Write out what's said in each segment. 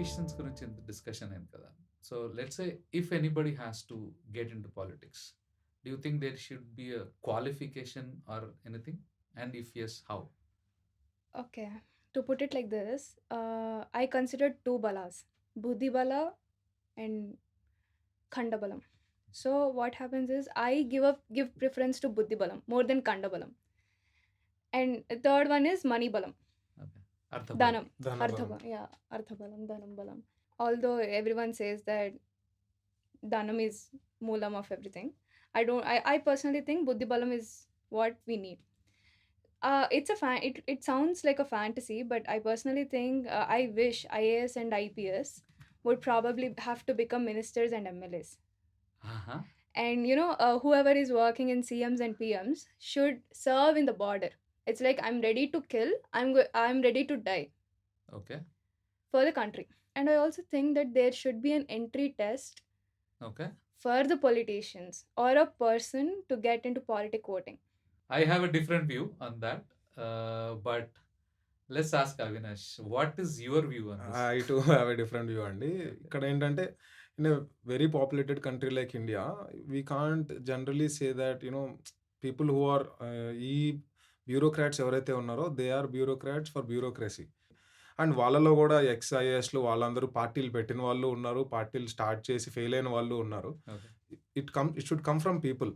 Politicians గురించి ఇంత discussion అయింది కదా. So let's say if anybody has to get into politics, do you think there should be a qualification or anything? And if yes, how? Okay, to put it like this, I consider two balas, Buddhi Bala and Kandabalam. So what happens is I give preference to Buddhi Balam more than Kandabalam. And the third one is Mani Balam. Okay. Artha Dhanam. Balam. Artha yeah, Artha Balam, Dhanam Balam. Although everyone says that Dhanam is moolam of everything, I personally think Buddhi Balam is what we need. It sounds like a fantasy, but I personally think I wish IAS and IPS would probably have to become ministers and MLAs. Uh-huh. And whoever is working in CMs and PMs should serve in the border. It's like I'm ready to kill, I'm ready to die Okay. for the country. And I also think that there should be an entry test Okay. for the politicians or a person to get into politic voting. I have a different view on that. But let's ask Avinash, what is your view on this? I too have a different view అండి. ఇక్కడ ఏంటంటే in a very populated country like India, we can't generally say that people who are ఈ bureaucrats ఎవరైతే ఉన్నారో they are bureaucrats for bureaucracy. And వాళ్ళలో కూడా ఎక్స్ఐఎస్లు వాళ్ళందరూ పార్టీలు పెట్టిన వాళ్ళు ఉన్నారు, పార్టీలు స్టార్ట్ చేసి ఫెయిల్ అయిన వాళ్ళు ఉన్నారు. It should come from people.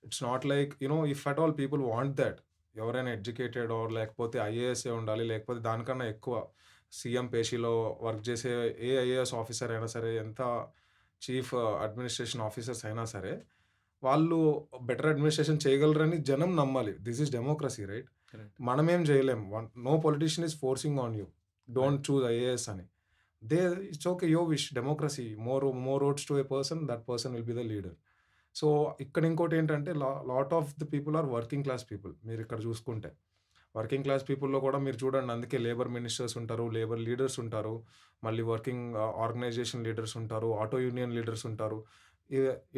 It's not like if at all people want that, ఎవరైనా ఎడ్యుకేటెడ్ ఆర్ లేకపోతే ఐఏఎస్ఏ ఉండాలి, లేకపోతే దానికన్నా ఎక్కువ సీఎం పేషీలో వర్క్ చేసే ఏ ఐఏఎస్ ఆఫీసర్ అయినా సరే, ఎంత చీఫ్ అడ్మినిస్ట్రేషన్ ఆఫీసర్స్ అయినా సరే, వాళ్ళు బెటర్ అడ్మినిస్ట్రేషన్ చేయగలరని జనం నమ్మాలి. This is democracy, right? మనమేం చేయలేం. No politician is forcing on you, don't choose IAS అని. It's okay, you wish democracy, more votes to a person, that person will be the leader. So ఇక్కడ ఇంకోటి ఏంటంటే lot of the people are working class people. మీరు ఇక్కడ చూసుకుంటే working class పీపుల్లో కూడా మీరు చూడండి, అందుకే లేబర్ మినిస్టర్స్ ఉంటారు, లేబర్ లీడర్స్ ఉంటారు, మళ్ళీ వర్కింగ్ ఆర్గనైజేషన్ లీడర్స్ ఉంటారు, ఆటో యూనియన్ లీడర్స్ ఉంటారు.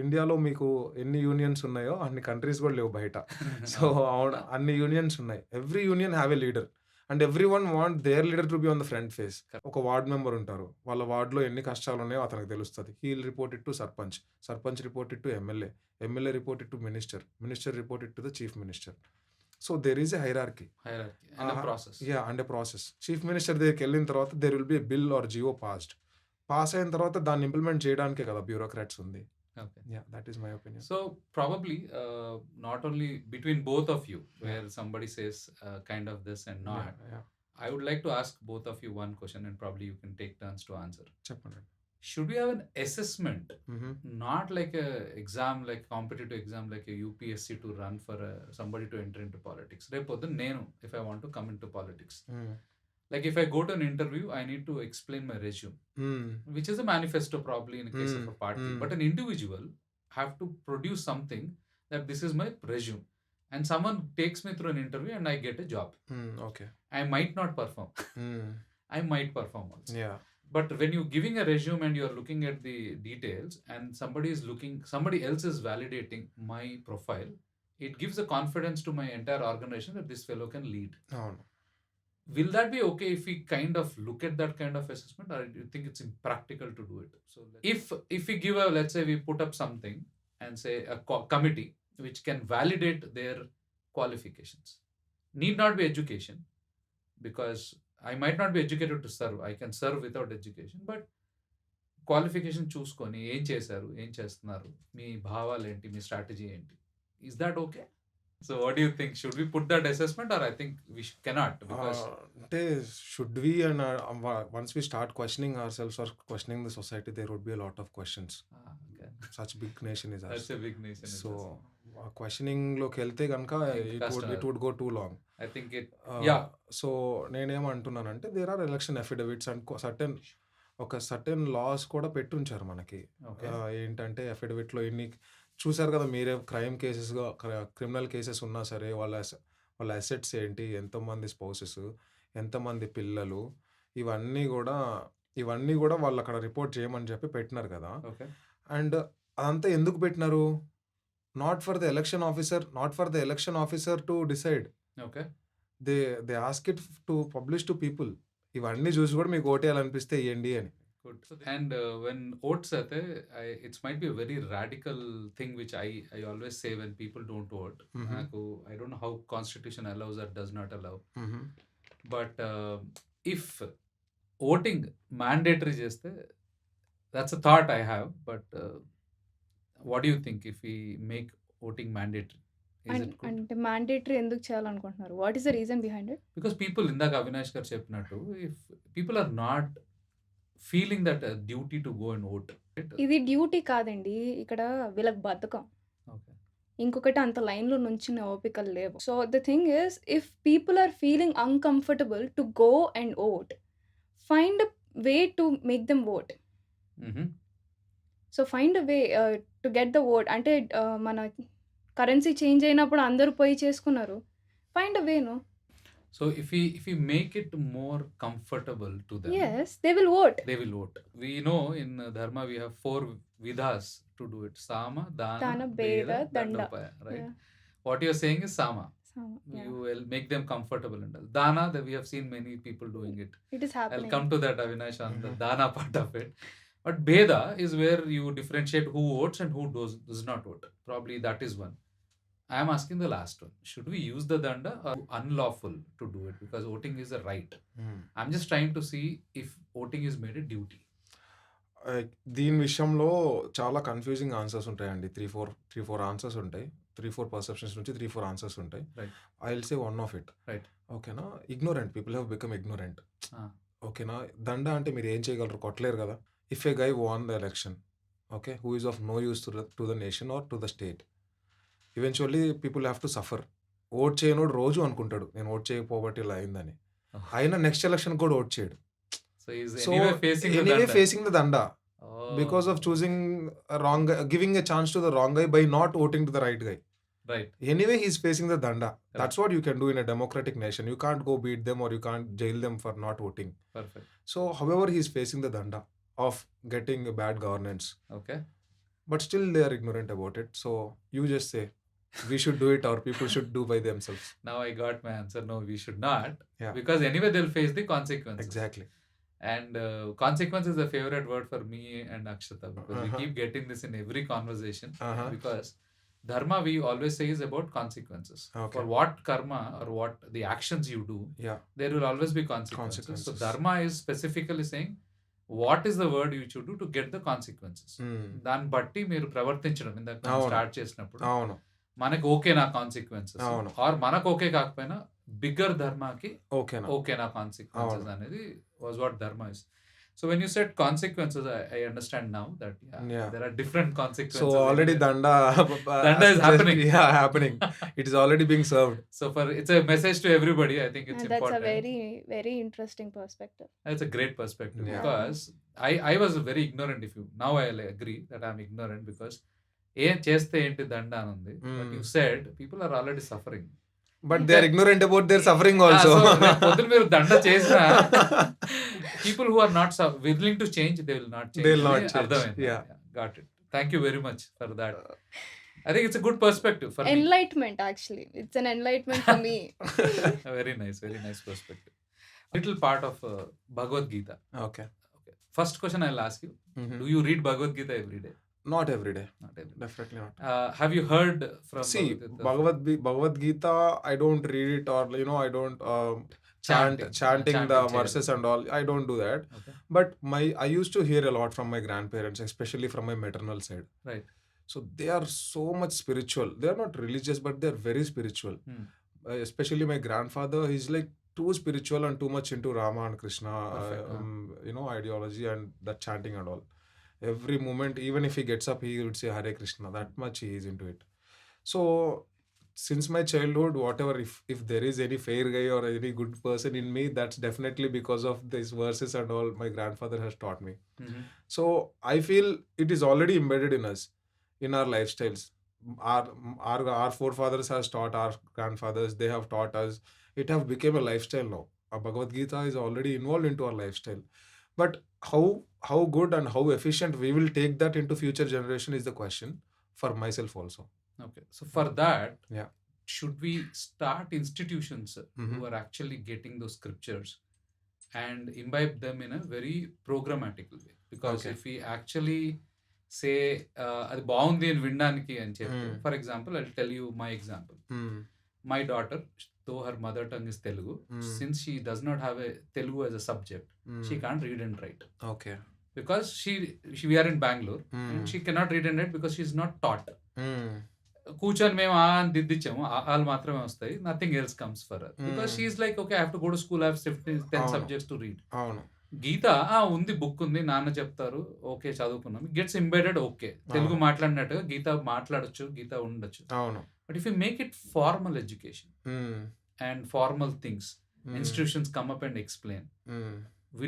ఇండియాలో మీకు ఎన్ని యూనియన్స్ ఉన్నాయో అన్ని కంట్రీస్ కూడా లేవు బయట. సో అన్ని యూనియన్స్ ఉన్నాయి. Every union have a leader and every one want their leader to be on the front face. ఒక వార్డ్ మెంబర్ ఉంటారు, వాళ్ళ వార్డులో ఎన్ని కష్టాలు ఉన్నాయో అతనికి తెలుస్తుంది. He'll reported to sarpanch, sarpanch reported to MLA, MLA reported to minister, minister reported to the chief minister. So there is a hierarchy and a process. Chief minister దగ్గరికి వెళ్ళిన తర్వాత there will be a bill or Jio pass అయిన తర్వాత దాన్ని implement చేయడానికే కదా bureaucrats ఉంది. Okay. Yeah, that is my opinion. So probably not only between both of you, where somebody says kind of this and not. Yeah. I would like to ask both of you one question, and probably you can take turns to answer. Cheppandi. Should we have an assessment, not like a exam, like competitive exam, like a UPSC to run for somebody to enter into politics? Repothu nenu, if I want to come into politics, like if I go to an interview, I need to explain my resume, which is a manifesto probably in case of a party. But an individual have to produce something that this is my resume, and someone takes me through an interview and I get a job. Okay. I might not perform. I might perform also. Yeah. But when you're giving a resume and you're looking at the details and somebody else is validating my profile, it gives a confidence to my entire organization that this fellow can lead. Oh. Will that be okay if we kind of look at that kind of assessment, or do you think it's impractical to do it? So if we give let's say we put up something and say a committee which can validate their qualifications, need not be education, because I might not be educated to serve, I can serve without education, but qualification చూసుకొని ఏం చేశారు, ఏం చేస్తున్నారు, మీ భావాలు ఏంటి, మీ strategy ఏంటి, is that okay? So what do you think? Should we put that assessment, or I think we cannot? Because should we, and once we start questioning ourselves or questioning the society, there would be a lot of questions. Okay. Such big nation is ours. Such a big nation. So questioning లోకి వెళ్తే కనుక it would go too long. I think it so నేనేమంటున్నానంటే there are election affidavits and certain laws కూడా పెట్టుంచారు మనకి. ఏంటంటే అఫిడవిట్లో ఇన్ని చూసారు కదా మీరే, క్రిమినల్ కేసెస్ ఉన్నా సరే వాళ్ళ అసెట్స్ ఏంటి, ఎంతమంది స్పౌసెస్, ఎంతమంది పిల్లలు, ఇవన్నీ కూడా వాళ్ళు అక్కడ రిపోర్ట్ చేయమని చెప్పి పెట్టినారు కదా. అండ్ అదంతా ఎందుకు పెట్టినారు? Not for the election officer to decide. They ask it to publish to people. ఇవన్నీ చూసి కూడా మీకు ఓటేయాలనిపిస్తే ఇవ్వండి అని. Good. And when votes అయితే, it might be a very radical thing which I always say when people don't vote. నాకు I don't know how constitution allows or does not allow. But if voting mandatory చేస్తే, that's a thought I have. But what do you think if we make voting mandatory? Is it good? అంటే mandatory ఎందుకు చేయాలనుకుంటున్నారు? What is the reason behind it? Because people, ఇందాక అవినాష్ గారు చెప్పినట్టు, if people are not feeling that duty to go and vote. ఇది duty కాదండి. ఇక్కడ వీళ్ళకి బద్ధకం. Okay. ఇంకొకటి అంత లైన్‌లో నుంచునే ఓపికలు లేవు. So the thing is if people are feeling uncomfortable to go and vote, find a way to make them vote. Mhm. So find a way to get the vote. అంటే మన కరెన్సీ చేంజ్ అయినప్పుడు అందరూ పోయి చేసుకున్నారు. Find a way no. So if we make it more comfortable to them, yes, they will vote. they will vote. We know in Dharma we have 4 vidhas to do it: Sama, Dana, Dana, Beda, Beda, Danda. Dandapaya. Right? Yeah. What you are saying is Sama. Yeah. You will make them comfortable and all. Dana, that we have seen many people doing it. It is I'll happening. come to that, Avinash, on the Dana part of it. But Beda is where you differentiate who votes and who does not vote. Probably that is one. I am asking the last one. Should we use the danda or unlawful to do it? Because voting is a right. I'm just trying to see if voting is made a duty. దీని విషయంలో చాలా confusing answers ఉంటాయండి. 3-4 answers ఉంటాయి. 3-4 perceptions నుంచి 3-4 answers ఉంటాయి. Right. I will say one of it. Right. ఓకేనా? Ignorant people have become ignorant. Ah. ఓకేనా? దండ అంటే మీరు ఏం చేయగలరు? కొట్టలేరు కదా. If a guy won the election, okay, who is of no use to the nation or to the state, eventually people have to suffer. Vote చేయనోడు రోజు అనుకుంటాడు నేను ఓట్ చేయకపోబట్టి ఇలా అయిందని. అయినా నెక్స్ట్ ఎలక్షన్ కూడా ఓట్ చేయడు. So he's so anyway facing the anyway danda. Facing the దండ Oh. because of choosing a wrong guy, giving a chance to the wrong guy by not voting to the right guy. Right. Anyway, he's facing the danda. That's what you can do in a democratic nation. You can't go beat them or you can't jail them for not voting. Perfect. So, however, he's facing the danda of getting a bad governance. Okay. But still, they are ignorant about it. So, you just say, we should do it or people should do by themselves. Now I got my answer. No, we should not. Yeah. Because anyway they'll face the consequences. Exactly. And consequence is a favorite word for me and Akshata, because we keep getting this in every conversation. Because dharma, we always say, is about consequences. Okay. For what karma or what the actions you do, Yeah. there will always be consequences. So dharma is specifically saying what is the word you should do to get the consequences. దాన్ని బట్టి మీరు ప్రవర్తించడం. ఇందాక అవును. Start చేసినప్పుడు అవును. మనకు okay నా కాన్సిక్వెన్సెస్, అవును. ఆర్ మనకు ఓకే కాకపోయినా బిగ్గర్ ధర్మాకి ఓకేనా? ఓకే నా కాన్సిక్వెన్సెస్ అవును. అనేది was what dharma is. So when you set consequences, I understand now that Yeah. There are different So, consequences. already danda. Danda is happening. Yeah, happening. It is already being served. So for it's a message to everybody. I think it's That's a important. very, very interesting perspective. It's a great perspective. Yeah. Because I was very ignorant. Now I agree that I'm ignorant, because ఏం చేస్తే ఏంటి దండ అని ఉంది. But you said people are already suffering. But they are ignorant about their suffering also. పొద్దున మీరు దండ చేసిన people who are not willing to change, they will not change. They will not change. అర్థమైంది. Yeah. Got it. Thank you very much for that. I think it's a good perspective for me. Enlightenment, actually. It's an enlightenment for me. Very nice perspective. Little part of Bhagavad Gita. Okay. First question I'll ask you. Mhm. Do you read Bhagavad Gita every day? Not every day. Not every day. Definitely not. Have you heard from See, Bhagavad Gita? Bhagavad Gita, I don't read it, or I don't chanting Chanting the chair. verses and all. I don't do that. Okay. But I used to hear a lot from my grandparents, especially from my maternal side. Right. So they are so much spiritual. They are not religious, but they are very spiritual. Especially my grandfather, he's like too spiritual and too much into Rama and Krishna, Perfect, ideology and that chanting and all. Every moment, even if he gets up, he would say Hare Krishna. That much he is into it. So since my childhood, whatever, if there is any fair guy or any good person in me, that's definitely because of these verses and all my grandfather has taught me. Mhm. So I feel it is already embedded in us, in our lifestyles. Our forefathers has taught our grandfathers. They have taught us. It have become a lifestyle now. Our Bhagavad Gita is already involved into our lifestyle. But how good and how efficient we will take that into future generation is the question for myself also. Okay. So for that, Yeah. should we start institutions Mhm. who are actually getting those scriptures and imbibe them in a very programmatical way. Because Okay. if we actually say అది బాగుంది అని వినడానికి అని చెప్తే, Hmm. For example I tell you my example. Hmm. My daughter, though her mother tongue is Telugu, since she does not have a Telugu as a subject, she can't read and write. Okay. Because we are in Bangalore, and she cannot read and write because she is not taught. కూర్చొని మేము ఆ అని దిద్దిచ్చాము, ఆలు మాత్రమే వస్తాయి, nothing else comes for her. Because she is like, okay, I have to go to school, I have 10 అవును. Subjects to read. అవును. గీత ఉంది, బుక్ ఉంది, నాన్న చెప్తారు, ఓకే చదువుకున్నాం, గెట్స్ ఎంబెడెడ్. ఓకే, తెలుగు అవును. మాట్లాడినట్టుగా గీత మాట్లాడొచ్చు, గీత ఉండొచ్చు. అవును. But if you make it formal education and formal things, institutions come up and explain,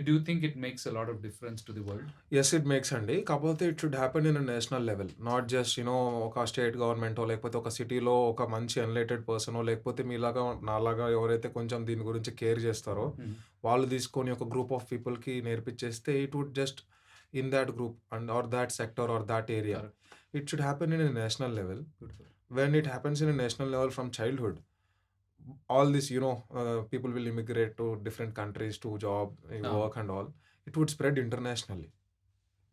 do you think it makes a lot of difference to the world? Yes, it makes అండి. కాకపోతే it should happen in a national level, not just ఒక state గవర్నమెంటో లేకపోతే ఒక సిటీలో ఒక మంచి enlightened పర్సనో లేకపోతే మీలాగా నాలాగా ఎవరైతే కొంచెం దీని గురించి కేర్ చేస్తారో వాళ్ళు తీసుకొని ఒక గ్రూప్ ఆఫ్ పీపుల్కి నేర్పించేస్తే it would just in that group and or that sector or that area. It should happen in a national level. Beautiful. When it happens in a national level from childhood, all this, people will immigrate to different countries to job, work and all. It would spread internationally.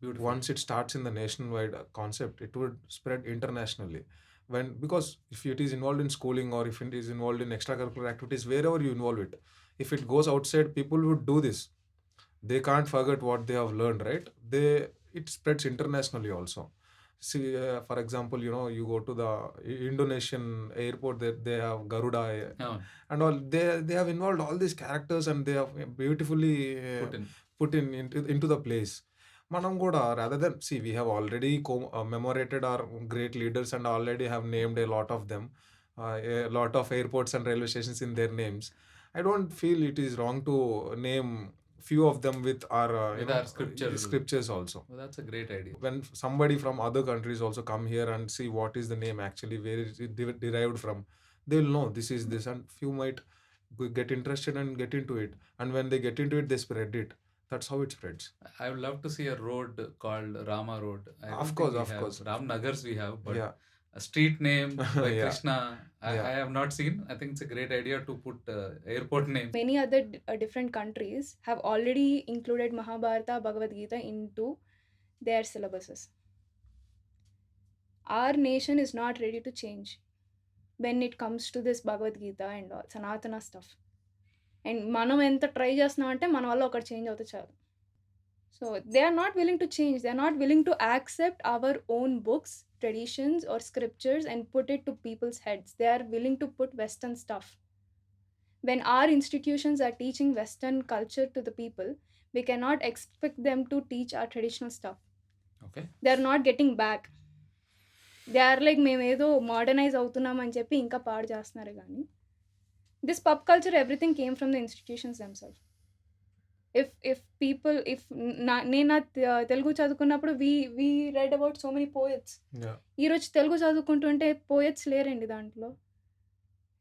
Beautiful. Once it starts in the nationwide concept, it would spread internationally. Because if it is involved in schooling or if it is involved in extracurricular activities, wherever you involve it, if it goes outside, people would do this. They can't forget what they have learned, right? It spreads internationally also. See, for example, you go to the Indonesian airport, they have Garuda and all. They have involved all these characters and they have beautifully put into the place. Manam kuda, rather than, see, we have already commemorated our great leaders and already have named a lot of them, a lot of airports and railway stations in their names. I don't feel it is wrong to name few of them with our scriptures also. Well, that's a great idea. When somebody from other countries also come here and see what is the name actually, where is it derived from, they will know this is this, and few might get interested and get into it, and when they get into it, they spread it. That's how it spreads. I would love to see a road called Rama Road. Of course. Ram Nagars we have, but Yeah. a street name by Yeah. Krishna, I have not seen. I think it's a great idea to put airport name. Many other different countries have already included Mahabharata, Bhagavad Gita into their syllabuses. Our nation is not ready to change when it comes to this Bhagavad Gita and all Sanatana stuff. And మనం ఎంత try చేస్తున్నాం అంటే మన వల్ల ఒకటి change అవుతే చాలు. So they are not willing to change. They are not willing to accept our own books, traditions or scriptures and put it to people's heads. They are willing to put Western stuff. When our institutions are teaching Western culture to the people, we cannot expect them to teach our traditional stuff. Okay. They are not getting back. They are like, మేము ఏదో modernise అవుతున్నాం అని చెప్పి ఇంకా పాడు చేస్తున్నారు కానీ this pop culture, everything came from the institutions themselves. If people, నేను తెలుగు చదువుకున్నప్పుడు we read about so many poets. ఈరోజు తెలుగు చదువుకుంటుంటే పోయట్స్ లేరండి దాంట్లో,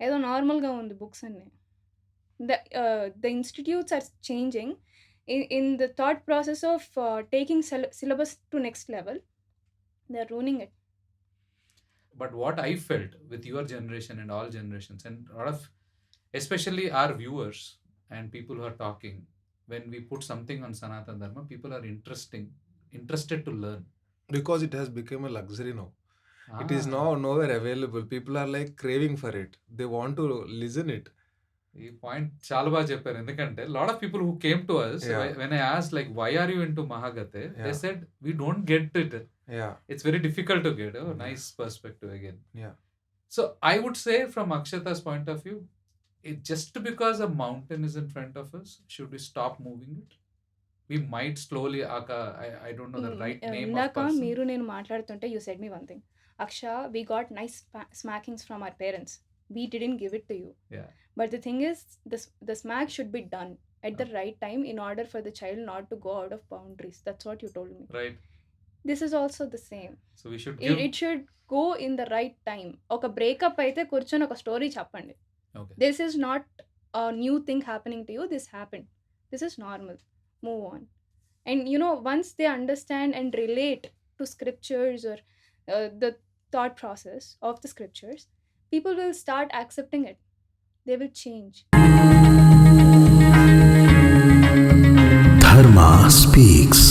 ఏదో నార్మల్గా ఉంది బుక్స్ అన్నీ. The institutes are changing in the thought process of taking syllabus to next level. They are ruining it. But what I felt with your generation and all generations and a lot of, especially our viewers and people who are talking, when we put something on Sanatan Dharma, people are interested to learn. Because it has become a luxury now. It is now nowhere available. People are like craving for it. They want to listen it. ఈ point చాలా బాగా చెప్పారు. ఎందుకంటే lot of people who came to us, when I asked like why are you into Mahagate, they said we don't get it. It's very difficult to get. Nice perspective again. So I would say from Akshata's point of view, just because a mountain is in front of us, should we stop moving it? We might slowly, I don't know the right name of person. మీరు నేను మాట్లాడుతుంటే you said me one thing, Aksha, we got nice smackings from our parents. We didn't give it to you. But the thing is, the smack should be done at the right time in order for the child not to go out of boundaries. That's what you told me. Right. This is also the same. So we should give... it should go in the right time. ఒక breakup అయితే కూర్చొని ఒక story చెప్పండి. Okay. This is not a new thing happening to you. This happened. This is normal. Move on. And once they understand and relate to scriptures or the thought process of the scriptures, people will start accepting it. They will change. speaks.